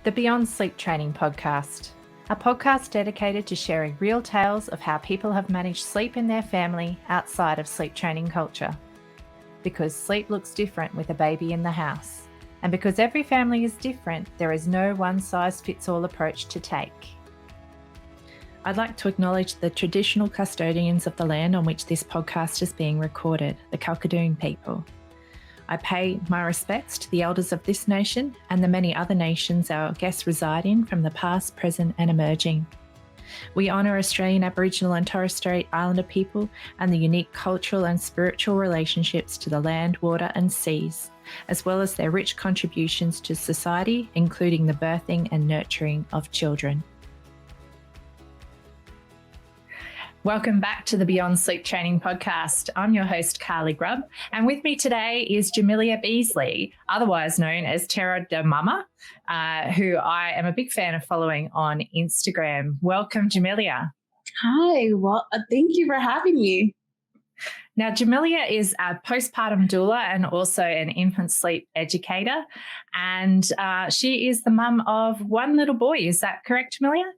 the Beyond Sleep Training podcast, a podcast dedicated to sharing real tales of how people have managed sleep in their family outside of sleep training culture. Because sleep looks different with a baby in the house, and because every family is different, there is no one-size-fits-all approach to take. I'd like to acknowledge the traditional custodians of the land on which this podcast is being recorded, the Kalkadoon people. I pay my respects to the elders of this nation and the many other nations our guests reside in from the past, present and emerging. We honour Australian Aboriginal and Torres Strait Islander people and the unique cultural and spiritual relationships to the land, water and seas, as well as their rich contributions to society, including the birthing and nurturing of children. Welcome back to the Beyond Sleep Training podcast. I'm your host, Carly Grubb, and with me today is Jamilia Beasley, otherwise known as Terra De Mama, who I am a big fan of following on Instagram. Welcome, Jamilia. Hi, well, thank you for having me. Now, Jamilia is a postpartum doula and also an infant sleep educator, and she is the mum of one little boy. Is that correct, Jamilia?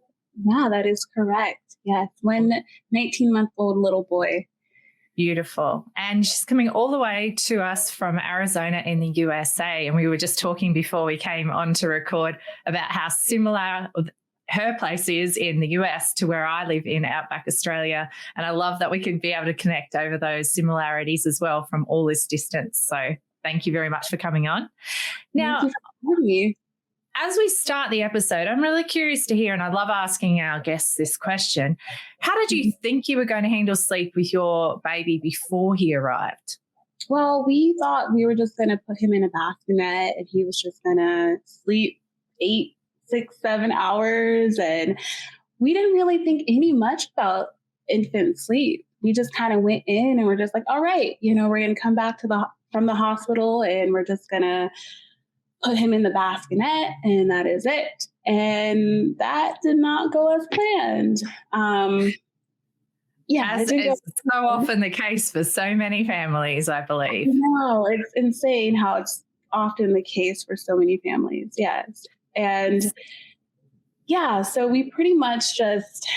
Yeah, that is correct. Yes, one 19-month-old little boy. Beautiful. And she's coming all the way to us from Arizona in the USA. And we were just talking before we came on to record about how similar her place is in the US to where I live in Outback Australia. And I love that we can be able to connect over those similarities as well from all this distance. So thank you very much for coming on. Now, thank you for having me. As we start the episode, I'm really curious to hear, and I love asking our guests this question, how did you think you were going to handle sleep with your baby before he arrived? Well, we thought we were just going to put him in a bassinet and he was just going to sleep 8, 6, 7 hours. And we didn't really think any much about infant sleep. We just kind of went in and we're just like, all right, we're going to come back from the hospital and we're just going to put him in the bassinet, and that is it. And that did not go as planned. As is so often the case for so many families, I believe. No, it's insane how it's often the case for so many families. Yes. And yeah, so we pretty much just,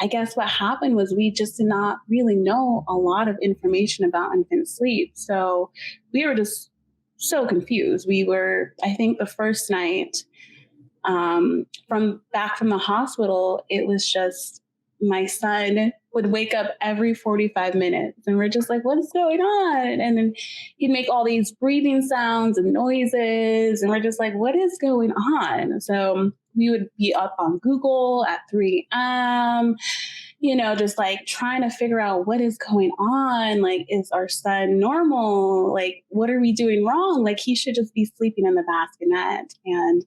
I guess what happened was we just did not really know a lot of information about infant sleep. So we were just so confused. We were, I think the first night from the hospital, it was just my son would wake up every 45 minutes and we're just like, what's going on? And then he'd make all these breathing sounds and noises. And we're just like, what is going on? So we would be up on Google at 3 a.m., just like trying to figure out what is going on. Like, is our son normal? Like, what are we doing wrong? Like, he should just be sleeping in the bassinet. And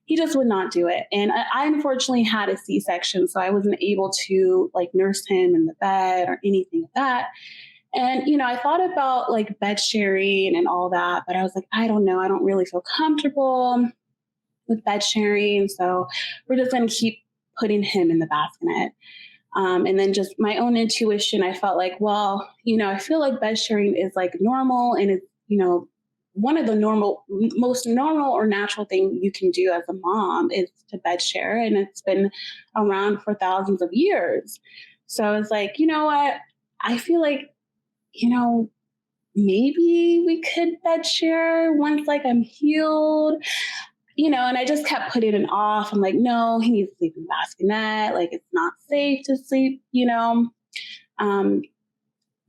he just would not do it. And I unfortunately had a C-section, so I wasn't able to like nurse him in the bed or anything like that. And, I thought about like bed sharing and all that, but I was like, I don't know. I don't really feel comfortable with bed sharing. So we're just going to keep putting him in the bassinet. And then just my own intuition, I felt like, well, I feel like bed sharing is like normal and it's, one of the most normal or natural thing you can do as a mom is to bed share. And it's been around for thousands of years. So I was like, you know what? I feel like, maybe we could bed share once like I'm healed. And I just kept putting it off. I'm like, no, he needs to sleep in the bassinet. Like, it's not safe to sleep, do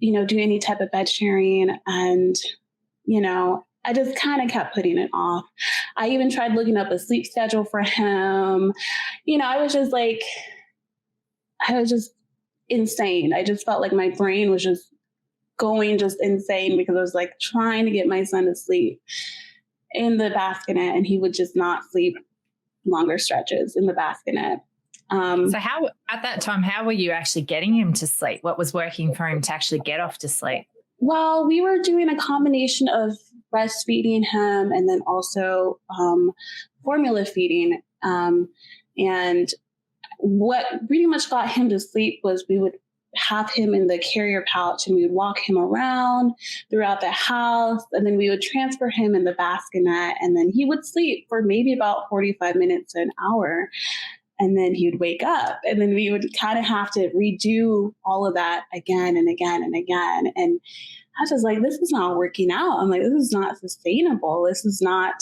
any type of bed sharing. And, I just kind of kept putting it off. I even tried looking up a sleep schedule for him. I was just insane. I just felt like my brain was just going just insane because I was like trying to get my son to sleep in the bassinet, and he would just not sleep longer stretches in the bassinet. So at that time, how were you actually getting him to sleep? What was working for him to actually get off to sleep? Well, we were doing a combination of breastfeeding him and then also formula feeding. And what pretty much got him to sleep was we would have him in the carrier pouch and we would walk him around throughout the house. And then we would transfer him in the bassinet. And then he would sleep for maybe about 45 minutes to an hour. And then he would wake up. And then we would kind of have to redo all of that again and again and again. And I was just like, this is not working out. I'm like, this is not sustainable. This is not,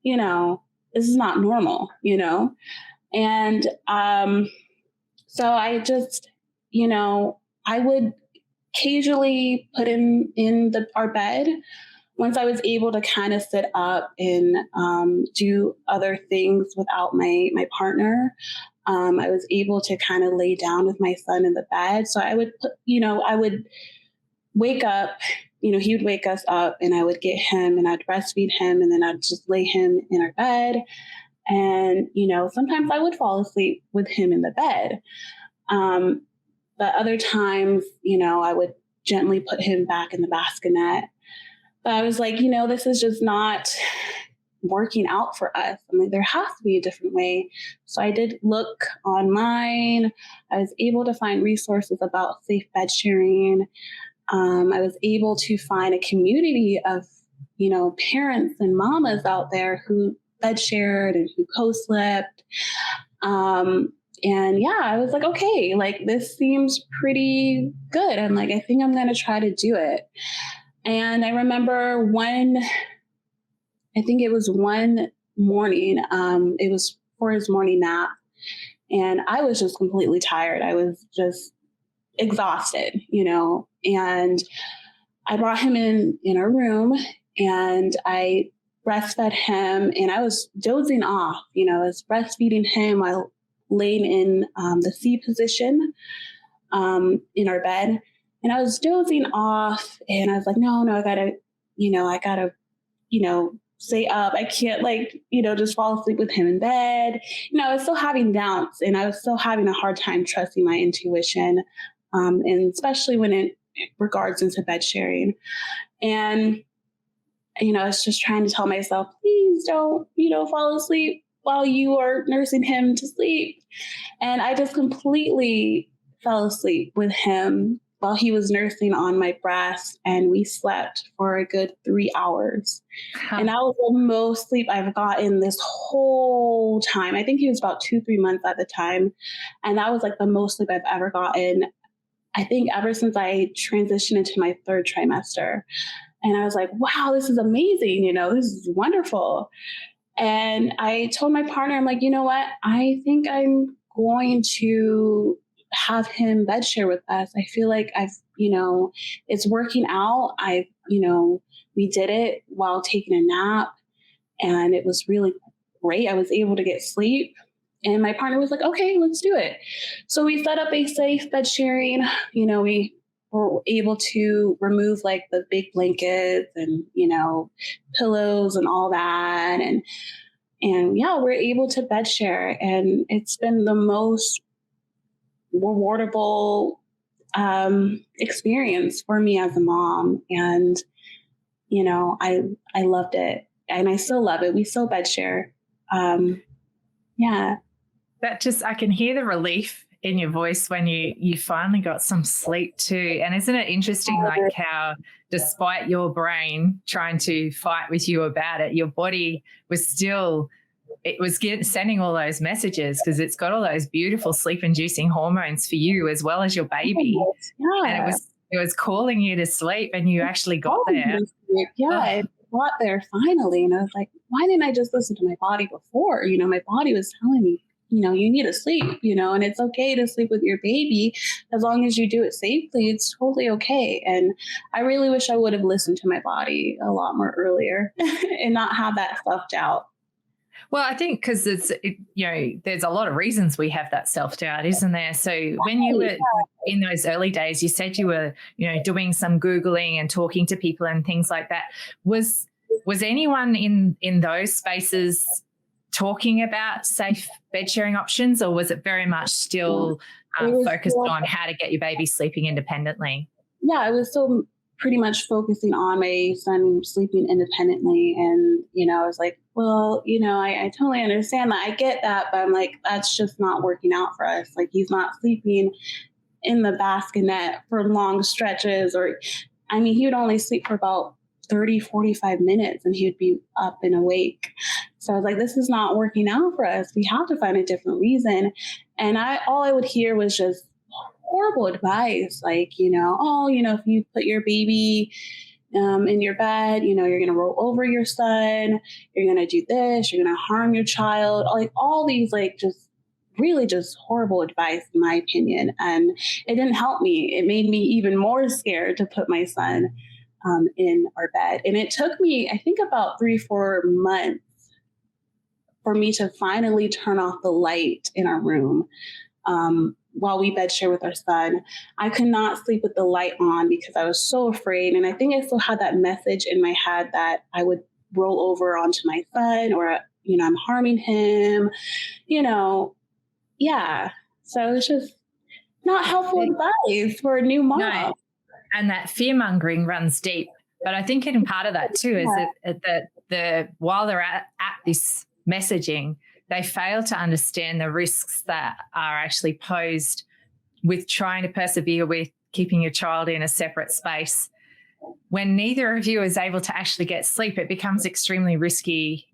this is not normal, And so I just, I would occasionally put him in our bed once I was able to kind of sit up and do other things without my partner. I was able to kind of lay down with my son in the bed. So I would put, I would wake up, he would wake us up and I would get him and I'd breastfeed him and then I'd just lay him in our bed. And, sometimes I would fall asleep with him in the bed. But other times, I would gently put him back in the bassinet. But I was like, this is just not working out for us. I'm like, there has to be a different way. So I did look online. I was able to find resources about safe bed sharing. I was able to find a community of, parents and mamas out there who bed shared and who co-slept. And yeah, I was like, okay, like this seems pretty good. I'm like, I think I'm going to try to do it. And I remember one morning, it was for his morning nap and I was just completely tired. I was just exhausted, and I brought him in our room and I breastfed him and I was dozing off, I was breastfeeding him while laying in the C position in our bed. And I was dozing off and I was like, no, I gotta, stay up. I can't just fall asleep with him in bed. I was still having doubts and I was still having a hard time trusting my intuition. And especially when it regards into bed sharing. And, I was just trying to tell myself, please don't, fall asleep while you are nursing him to sleep. And I just completely fell asleep with him while he was nursing on my breast, and we slept for a good 3 hours. And that was the most sleep I've gotten this whole time. I think he was about 2-3 months at the time. And that was like the most sleep I've ever gotten, I think ever since I transitioned into my 3rd trimester. And I was like, wow, this is amazing. This is wonderful. And I told my partner, I'm like, you know what? I think I'm going to have him bed share with us. I feel like it's working out. We did it while taking a nap and it was really great. I was able to get sleep and my partner was like, okay, let's do it. So we set up a safe bed sharing. We were able to remove like the big blankets and, pillows and all that. And yeah, we're able to bed share and it's been the most rewardable experience for me as a mom. And, I loved it and I still love it. We still bed share. Yeah. I can hear the relief in your voice when you finally got some sleep too. And isn't it interesting, like how despite your brain trying to fight with you about it, your body was still, sending all those messages because it's got all those beautiful sleep-inducing hormones for you as well as your baby. Yeah. And it was calling you to sleep and you actually got there. Yeah, I got there finally. And I was like, why didn't I just listen to my body before? My body was telling me, you need to sleep, and it's okay to sleep with your baby as long as you do it safely. It's totally okay. And I really wish I would have listened to my body a lot more earlier and not have that self-doubt. Well, I think because there's a lot of reasons we have that self-doubt, isn't there? So when you were in those early days, you said you were, doing some Googling and talking to people and things like that. Was anyone in those spaces talking about safe bed sharing options, or was it very much still focused on how to get your baby sleeping independently? Yeah, I was still pretty much focusing on my son sleeping independently. And, I was like, well, I totally understand that. I get that. But I'm like, that's just not working out for us. Like, he's not sleeping in the bassinet for long stretches, or, I mean, he would only sleep for about 30, 45 minutes and he would be up and awake. So I was like, this is not working out for us. We have to find a different reason. And all I would hear was just horrible advice. Like, if you put your baby in your bed, you're going to roll over your son, you're going to do this, you're going to harm your child, like all these, like, just really just horrible advice, in my opinion. And it didn't help me. It made me even more scared to put my son in our bed. And it took me, I think, about 3-4 months for me to finally turn off the light in our room while we bed share with our son. I could not sleep with the light on because I was so afraid. And I think I still had that message in my head that I would roll over onto my son, or, I'm harming him, Yeah. So it's just not helpful advice for a new mom. No. And that fear mongering runs deep. But I think in part of that too is that while they're at this messaging, they fail to understand the risks that are actually posed with trying to persevere with keeping your child in a separate space. When neither of you is able to actually get sleep, it becomes extremely risky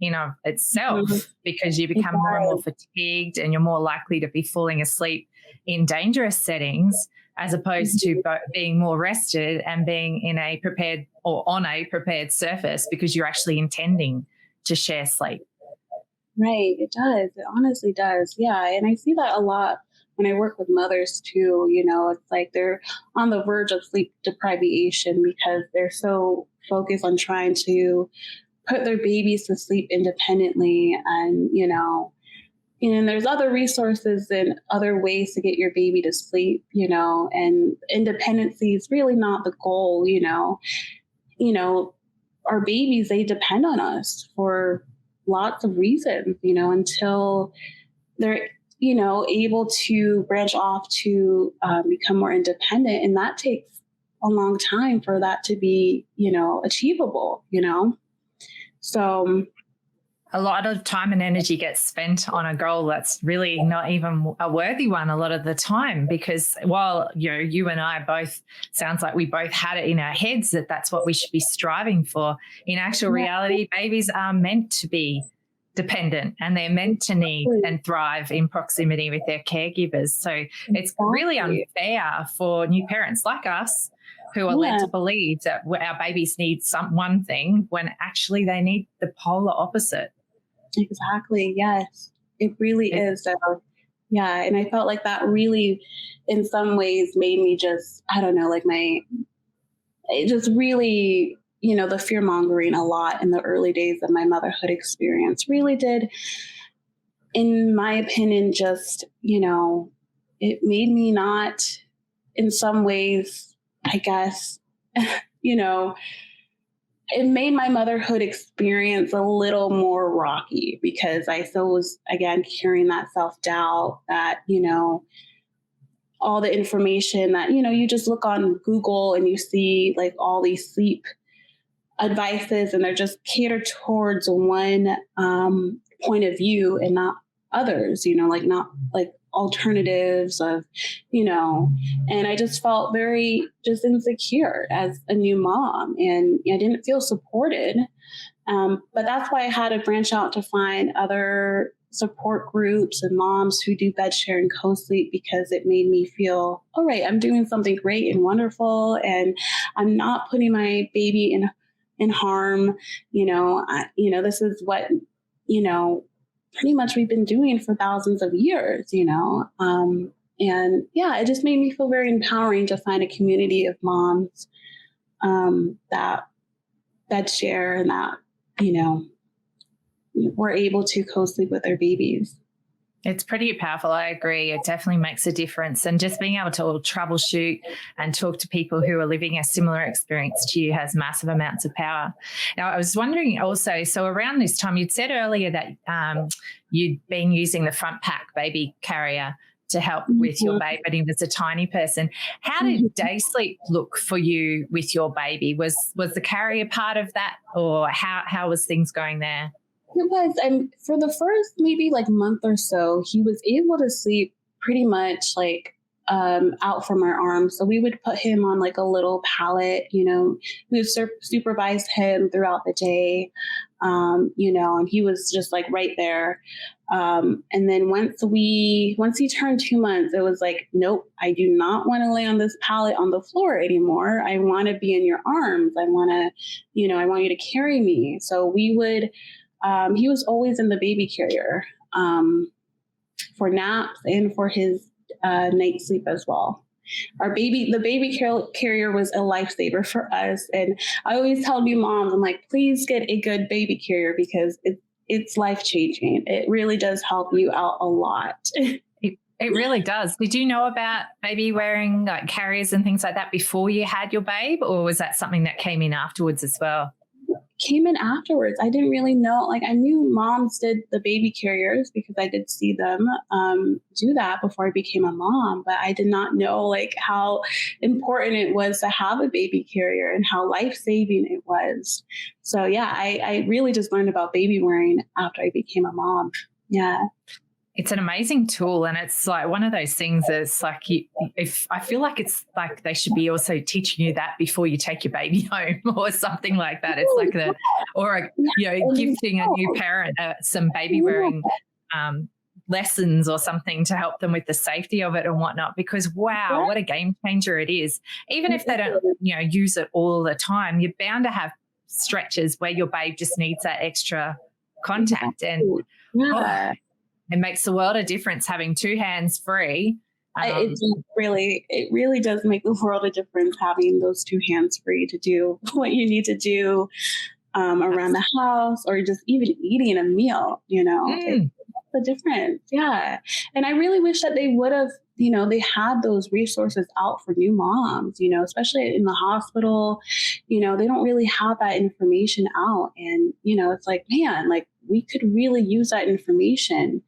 itself, because you become more and more fatigued and you're more likely to be falling asleep in dangerous settings, as opposed to being more rested and being in a prepared or on a prepared surface because you're actually intending to share sleep. Right. It does. It honestly does. Yeah. And I see that a lot when I work with mothers too. It's like they're on the verge of sleep deprivation because they're so focused on trying to put their babies to sleep independently. And, and there's other resources and other ways to get your baby to sleep, and independency is really not the goal. Our babies, they depend on us for lots of reasons, until they're, able to branch off to become more independent. And that takes a long time for that to be, achievable, So a lot of time and energy gets spent on a goal that's really not even a worthy one a lot of the time, because while you and I both, sounds like we both had it in our heads that that's what we should be striving for, in actual reality, babies are meant to be dependent and they're meant to need and thrive in proximity with their caregivers. So it's really unfair for new parents like us who are led to believe that our babies need one thing when actually they need the polar opposite. Exactly. Yes, it really is. Yeah. And I felt like that really, in some ways, made me just, I don't know, it just really, the fear mongering a lot in the early days of my motherhood experience really did, in my opinion, just, it made me not, in some ways, I guess, it made my motherhood experience a little more rocky because I still was, again, carrying that self-doubt that, all the information that, you just look on Google and you see like all these sleep advices and they're just catered towards one point of view and not others, not like alternatives of, and I just felt very just insecure as a new mom, and I didn't feel supported. But that's why I had to branch out to find other support groups and moms who do bed share and co-sleep, because it made me feel, all right, I'm doing something great and wonderful, and I'm not putting my baby in harm. This is what, pretty much we've been doing for thousands of years, and yeah, it just made me feel very empowering to find a community of moms that bed share and that, were able to co-sleep with their babies. It's pretty powerful. I agree. It definitely makes a difference. And just being able to troubleshoot and talk to people who are living a similar experience to you has massive amounts of power. Now, I was wondering also, so around this time, you'd said earlier that you'd been using the front pack baby carrier to help with your baby, but he was a tiny person. How did day sleep look for you with your baby? Was the carrier part of that, or how was things going there? It was, and for the first maybe month or so, he was able to sleep pretty much out from our arms. So we would put him on like a little pallet, we would supervise him throughout the day, and he was just like right there. And then once he turned 2 months, it was like, nope, I do not want to lay on this pallet on the floor anymore. I want to be in your arms. I want you to carry me. So we would, he was always in the baby carrier, for naps and for his night sleep as well. The baby carrier was a lifesaver for us. And I always tell new moms, I'm like, please get a good baby carrier because it's life-changing. It really does help you out a lot. It really does. Did you know about baby wearing like carriers and things like that before you had your babe, or was that something that came in afterwards as well? Came in afterwards. I didn't really know. Like I knew moms did the baby carriers because I did see them do that before I became a mom, but I did not know like how important it was to have a baby carrier and how life-saving it was. So yeah, I really just learned about baby wearing after I became a mom. Yeah. It's an amazing tool, and it's like one of those things that's like, if I feel like it's like they should be also teaching you that before you take your baby home or something like that. It's like gifting a new parent some baby wearing lessons or something to help them with the safety of it and whatnot, because wow, what a game changer it is. Even if they don't, use it all the time, you're bound to have stretches where your babe just needs that extra contact. And it makes the world of difference having two hands free. It really does make the world of difference having those two hands free to do what you need to do around the house or just even eating a meal, It's the difference. Yeah. And I really wish that they would have, they had those resources out for new moms, especially in the hospital, they don't really have that information out. And, it's like, man, like we could really use that information.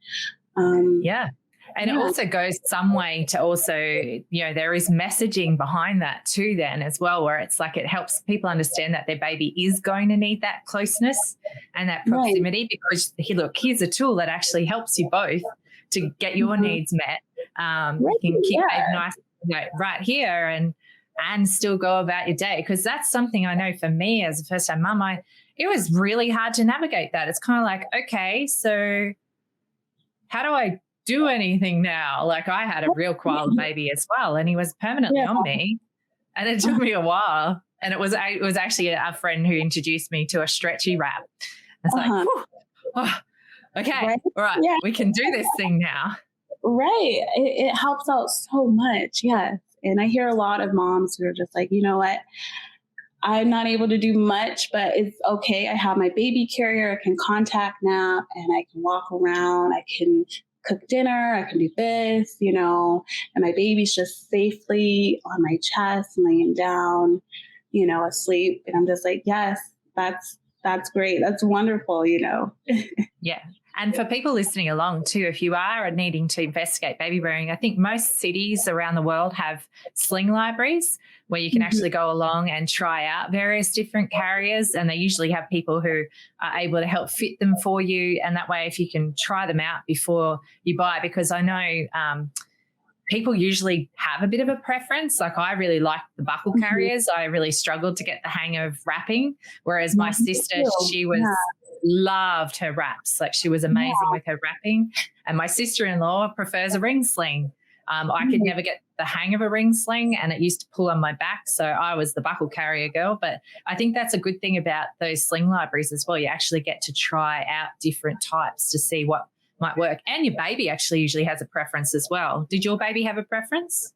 And it also goes some way to also, there is messaging behind that too then as well, where it's like it helps people understand that their baby is going to need that closeness and that proximity, because here's a tool that actually helps you both to get your needs met. You can keep babe nice right here and still go about your day, because that's something I know for me as a first-time mum, it was really hard to navigate that. It's kind of like, okay, so how do I do anything now? Like I had a real koala baby as well, and he was permanently on me, and it took me a while. And it was actually a friend who introduced me to a stretchy wrap. It's like, okay, all right, we can do this thing now. Right. It helps out so much. Yes. And I hear a lot of moms who are just like, you know what? I'm not able to do much, but it's okay. I have my baby carrier. I can contact nap and I can walk around. I can cook dinner. I can do this, and my baby's just safely on my chest, laying down, asleep. And I'm just like, yes, that's great. That's wonderful, Yeah. And for people listening along too, if you are needing to investigate baby wearing, I think most cities around the world have sling libraries where you can actually go along and try out various different carriers, and they usually have people who are able to help fit them for you. And that way, if you can try them out before you buy, because I know people usually have a bit of a preference. Like I really like the buckle carriers. I really struggled to get the hang of wrapping, whereas my sister, she loved her wraps. Like she was amazing with her wrapping. And my sister-in-law prefers a ring sling. I could never get the hang of a ring sling, and it used to pull on my back. So I was the buckle carrier girl. But I think that's a good thing about those sling libraries as well. You actually get to try out different types to see what might work. And your baby actually usually has a preference as well. Did your baby have a preference?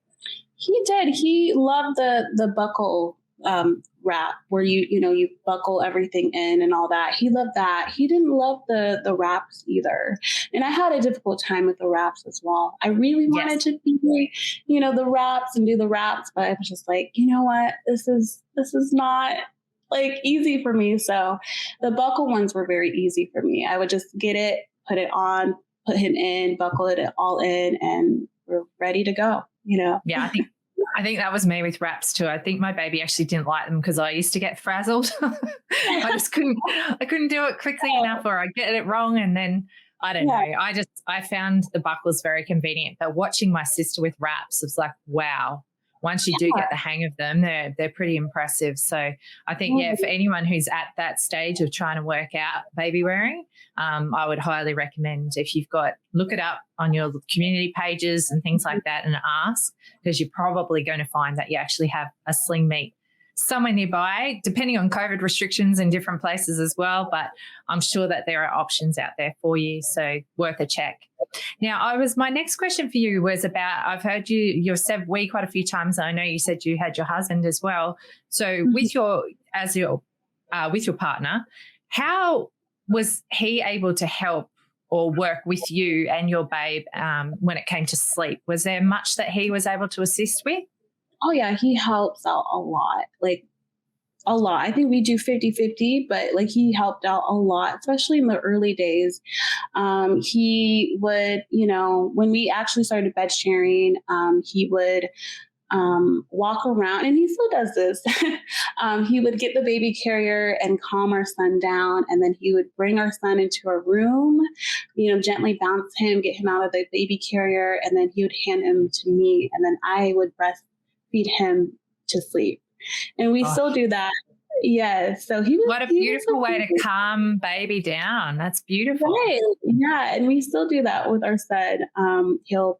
He did. He loved the buckle wrap where you buckle everything in and all that. He loved that. He didn't love the wraps either. And I had a difficult time with the wraps as well. I really wanted to be, the wraps and do the wraps, but I was just like, you know what? This is not like easy for me. So the buckle ones were very easy for me. I would just get it, put it on, put him in, buckle it all in, and we're ready to go, Yeah, I think that was me with wraps too. I think my baby actually didn't like them because I used to get frazzled. I couldn't do it quickly enough, or I'd get it wrong, and then I don't know. I found the buckles very convenient, but watching my sister with wraps, it's like, wow. Once you do get the hang of them, they're pretty impressive. So I think, for anyone who's at that stage of trying to work out baby wearing, I would highly recommend, if you've got, look it up on your community pages and things like that and ask, because you're probably going to find that you actually have a sling meet somewhere nearby, depending on COVID restrictions in different places as well. But I'm sure that there are options out there for you. So worth a check. Now, my next question for you was about, I've heard you've said we quite a few times, and I know you said you had your husband as well. So with your partner, how was he able to help or work with you and your babe when it came to sleep? Was there much that he was able to assist with? Oh, yeah, he helps out a lot, like a lot. I think we do 50-50, but like he helped out a lot, especially in the early days. He would, when we actually started bed sharing, he would walk around, and he still does this. He would get the baby carrier and calm our son down, and then he would bring our son into a room, gently bounce him, get him out of the baby carrier, and then he would hand him to me, and then I would breastfeed him to sleep. And we still do that. Yes. So what a beautiful way to calm baby down. That's beautiful. Right. Yeah. And we still do that with our son. He'll,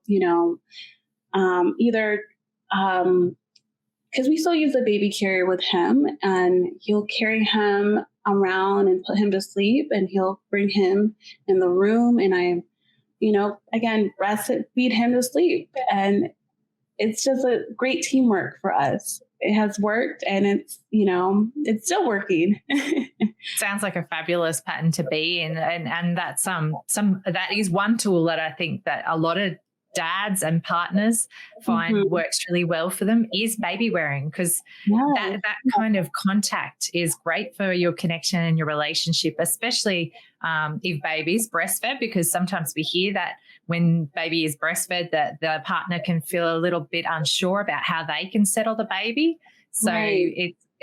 either, because we still use the baby carrier with him, and he'll carry him around and put him to sleep, and he'll bring him in the room, and I, again, breastfeed him to sleep. And it's just a great teamwork for us. It has worked, and it's still working. Sounds like a fabulous pattern to be in, and that's that is one tool that I think that a lot of dads and partners find works really well for them is baby wearing, because that kind of contact is great for your connection and your relationship, especially if baby's breastfed, because sometimes we hear that when baby is breastfed that the partner can feel a little bit unsure about how they can settle the baby. So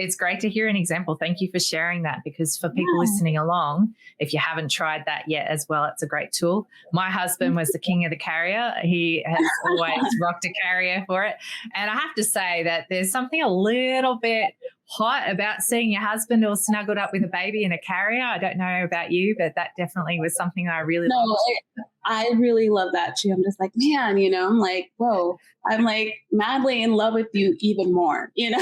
it's great to hear an example. Thank you for sharing that, because for people listening along, if you haven't tried that yet as well, it's a great tool. My husband was the king of the carrier. He has always rocked a carrier for it. And I have to say that there's something a little bit hot about seeing your husband all snuggled up with a baby in a carrier. I don't know about you, but that definitely was something I really loved. I really love that too. I'm just like, man, I'm like, whoa, I'm like madly in love with you even more, Yeah,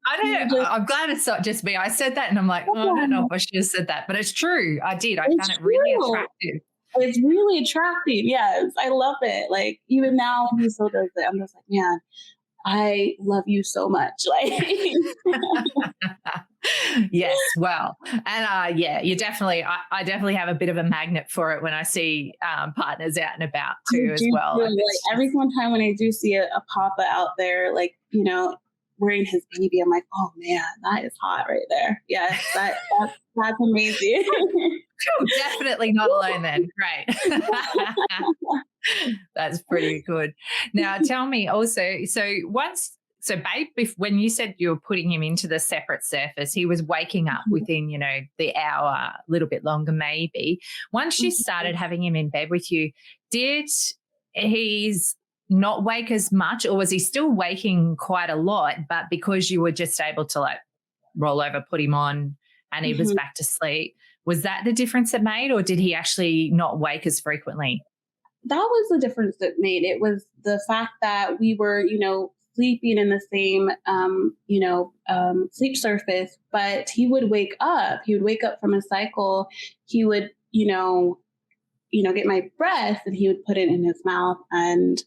I don't know. I'm glad it's not just me. I said that and I'm like, I don't know if I should have said that, but it's true. I did. I found it really attractive. It's really attractive. Yes, I love it. Like even now when he still does it, I'm just like, man, I love you so much. Like, yes, well, and you definitely, I definitely have a bit of a magnet for it when I see partners out and about too as well. Like every one time when I do see a papa out there, like wearing his baby, I'm like, oh man, that is hot right there. Yes, that's amazing. Definitely not alone then. Great. That's pretty good. Now tell me also, babe, when you said you were putting him into the separate surface, he was waking up within, the hour, a little bit longer maybe. Once you started having him in bed with you, did he's not wake as much, or was he still waking quite a lot, but because you were just able to like roll over, put him on, and he was back to sleep, was that the difference it made, or did he actually not wake as frequently? That was the difference that made. It was the fact that we were, sleeping in the same, sleep surface, but he would wake up. He would wake up from a cycle. He would, get my breast, and he would put it in his mouth, and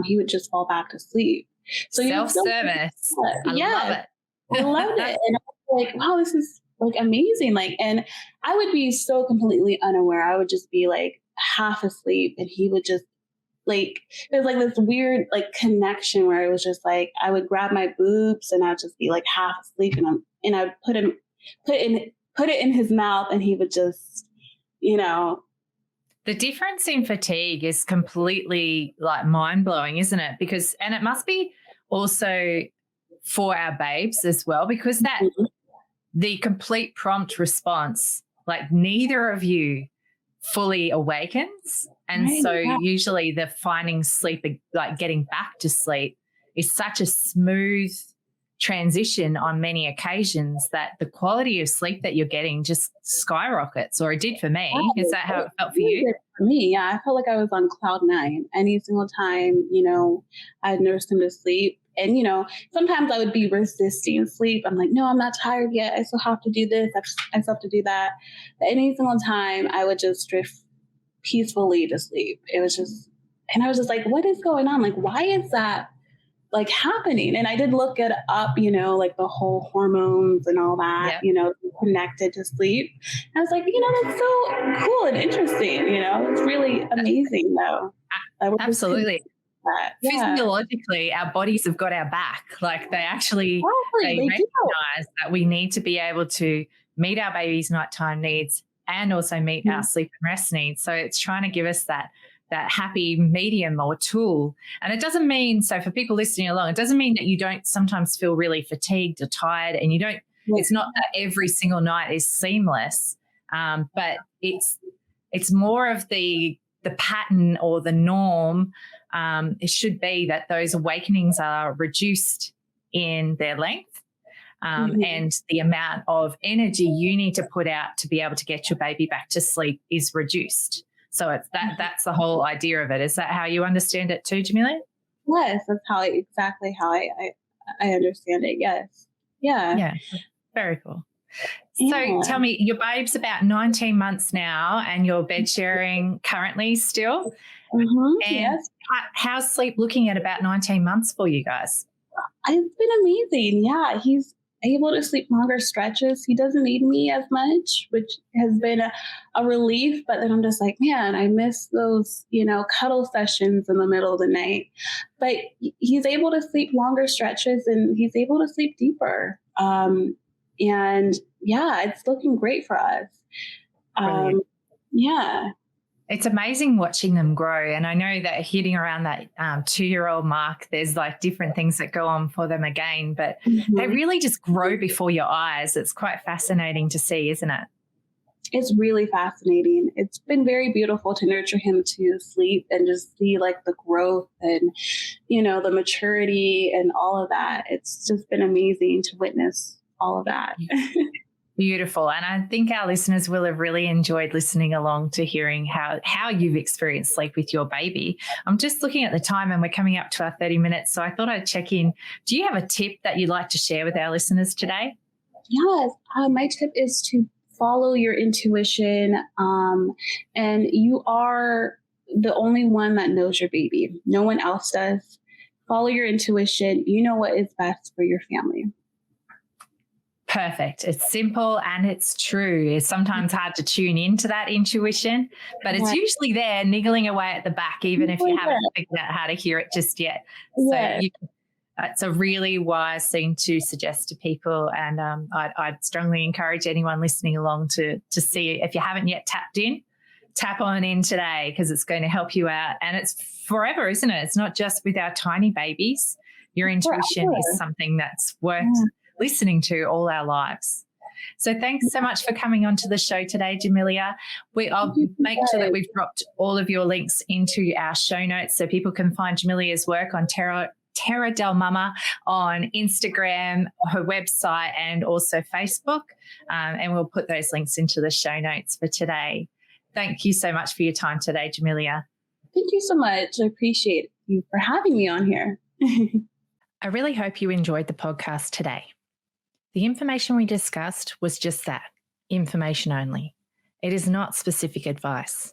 he would just fall back to sleep. So self-service. I love it. I loved it. And I was like, wow, this is like amazing. Like, and I would be so completely unaware. I would just be like half asleep, and he would just like, it was like this weird like connection where it was just like, I would grab my boobs and I'd just be like half asleep, and I'd put it in his mouth, and he would just, The difference in fatigue is completely like mind-blowing, isn't it? Because, and it must be also for our babes as well, because the complete prompt response, like neither of you fully awakens. And Right, so yeah. usually the finding sleep, like getting back to sleep, is such a smooth transition on many occasions that the quality of sleep that you're getting just skyrockets, or it did for me. Is that how it felt for Really you? did for me. Yeah, I felt like I was on cloud nine any single time, I nursed him to sleep. And, sometimes I would be resisting sleep. I'm like, no, I'm not tired yet. I still have to do this. I still have to do that. But any single time I would just drift peacefully to sleep. It was just, and I was just like, what is going on? Like, why is that like happening? And I did look it up, like the whole hormones and all that, Yep. connected to sleep. And I was like, that's so cool and interesting, it's really amazing though. Absolutely. That. Yeah. Physiologically, our bodies have got our back. Like they Exactly, they do. recognize that we need to be able to meet our baby's nighttime needs and also meet our sleep and rest needs. So it's trying to give us that happy medium or tool. And it doesn't mean, so for people listening along, it doesn't mean that you don't sometimes feel really fatigued or tired, and you don't, it's not that every single night is seamless, but it's more of the pattern or the norm. It should be that those awakenings are reduced in their length, and the amount of energy you need to put out to be able to get your baby back to sleep is reduced. So it's that's the whole idea of it. Is that how you understand it too, Jamilia? Yes, that's exactly how I understand it. Yes. Yeah. Yeah. Very cool. Yeah. So tell me, your babe's about 19 months now and you're bed sharing currently still. And Yes. how's sleep looking at about 19 months for you guys? It's been amazing. Yeah, he's able to sleep longer stretches. He doesn't need me as much, which has been a relief. But then I'm just like, man, I miss those, cuddle sessions in the middle of the night. But he's able to sleep longer stretches and he's able to sleep deeper. And yeah, it's looking great for us. Yeah. It's amazing watching them grow. And I know that hitting around that 2-year-old mark, there's like different things that go on for them again, but they really just grow before your eyes. It's quite fascinating to see, isn't it? It's really fascinating. It's been very beautiful to nurture him to sleep and just see like the growth and, the maturity and all of that. It's just been amazing to witness all of that. Beautiful. And I think our listeners will have really enjoyed listening along to hearing how you've experienced sleep with your baby. I'm just looking at the time and we're coming up to our 30 minutes. So I thought I'd check in. Do you have a tip that you'd like to share with our listeners today? Yes. My tip is to follow your intuition. And you are the only one that knows your baby. No one else does. Follow your intuition. You know what is best for your family. Perfect. It's simple and it's true. It's sometimes hard to tune into that intuition, but it's usually there niggling away at the back, even if you haven't figured out how to hear it just yet. So it's a really wise thing to suggest to people. And I'd strongly encourage anyone listening along to see, if you haven't yet tapped in, tap on in today, because it's going to help you out. And it's forever, isn't it? It's not just with our tiny babies. Your intuition is something that's worth listening to all our lives. So thanks so much for coming onto the show today, Jamilia. I'll make sure that we've dropped all of your links into our show notes so people can find Jamilia's work on Terra De Mama on Instagram, her website, and also Facebook. And we'll put those links into the show notes for today. Thank you so much for your time today, Jamilia. Thank you so much. I appreciate you for having me on here. I really hope you enjoyed the podcast today. The information we discussed was just that, information only. It is not specific advice.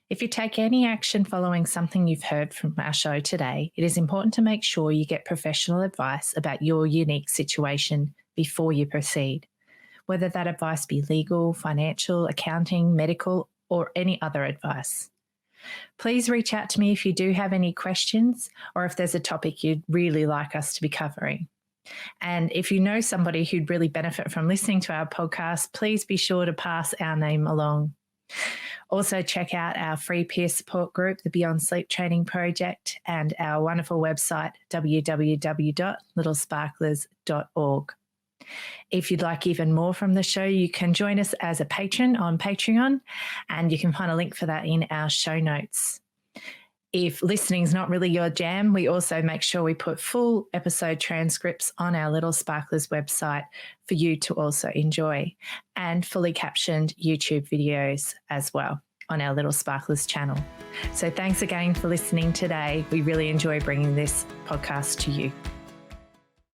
If you take any action following something you've heard from our show today, it is important to make sure you get professional advice about your unique situation before you proceed, whether that advice be legal, financial, accounting, medical, or any other advice. Please reach out to me if you do have any questions or if there's a topic you'd really like us to be covering. And if you know somebody who'd really benefit from listening to our podcast, please be sure to pass our name along. Also, check out our free peer support group, the Beyond Sleep Training Project, and our wonderful website, www.littlesparklers.org. If you'd like even more from the show, you can join us as a patron on Patreon, and you can find a link for that in our show notes. If listening's not really your jam, we also make sure we put full episode transcripts on our Little Sparklers website for you to also enjoy, and fully captioned YouTube videos as well on our Little Sparklers channel. So thanks again for listening today. We really enjoy bringing this podcast to you.